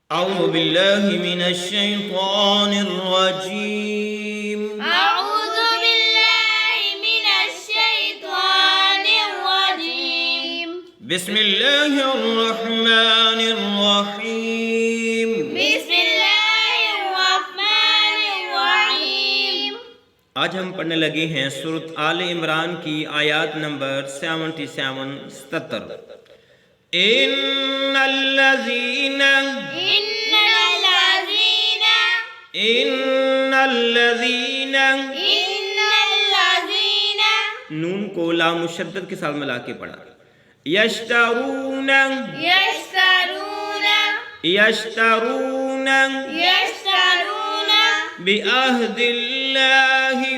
أعوذ बिल्लाहि मिनश शैतानिर रजीम। अऊज़ु बिल्लाहि मिनश शैतानिर रजीम। बिस्मिल्लाहिर रहमानिर रहीम। बिस्मिल्लाहिर रहमानिर रहीम। आज हम पढ़ने लगे हैं सूरत आले इमरान की आयत नंबर 77 इन्नल्लज़ीना नून को लाम मुशद्दद के साथ मिला के पढ़ा। यश्तरून बिअहदिल्लाहि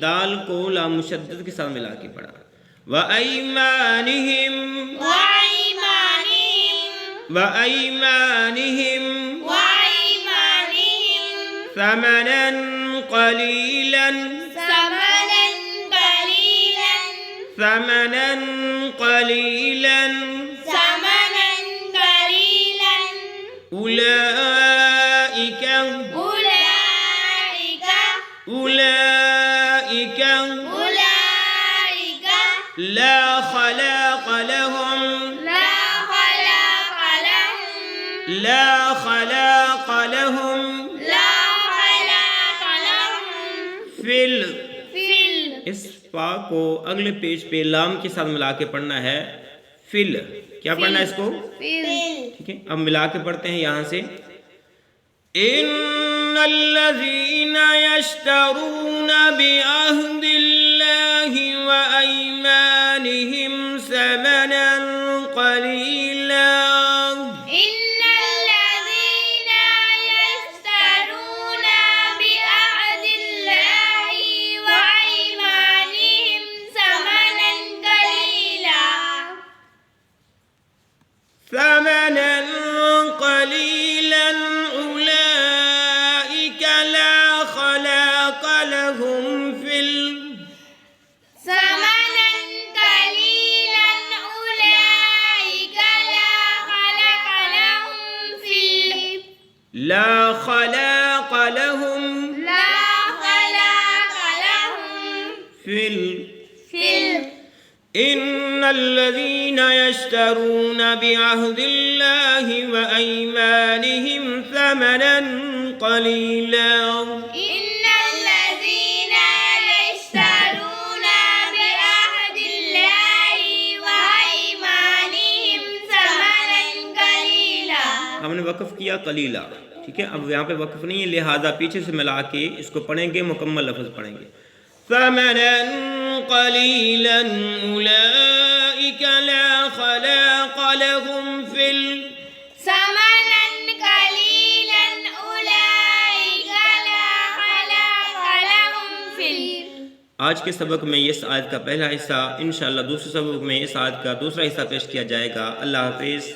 दाल को लाम मुशद्दद के साथ मिला के पढ़ा। व अयमानिहिम समनन कलीलन उलाइका ला खलाक लहुम फिल। इस पा को अगले पेज पे लाम के साथ मिला के पढ़ना है। फिल क्या पढ़ना है इसको? ठीक है, अब मिला के पढ़ते हैं यहां से। इन्नल्लज़ीना यश्तरून बिअहदिल्लाहि व अयमानिहिम समनन कलीला أولئك لا خلاق لهم في لا خلاق لهم في إن الذين يشترون بعهد الله وأيمانهم ثمنا قليلا हमने वक़फ़ किया कलीला। ठीक है, अब यहाँ पे वक़फ़ नहीं है, लिहाजा पीछे से मिला के इसको पढ़ेंगे, मुकम्मल लफ्ज़ पढ़ेंगे। समनन कलीलन उलाइक ला खलाक लहुम फिल आज के सबक में इस आयत का पहला हिस्सा, इंशाअल्लाह दूसरे सबक में इस आयत का दूसरा हिस्सा पेश किया जाएगा। अल्लाह हाफ़िज़।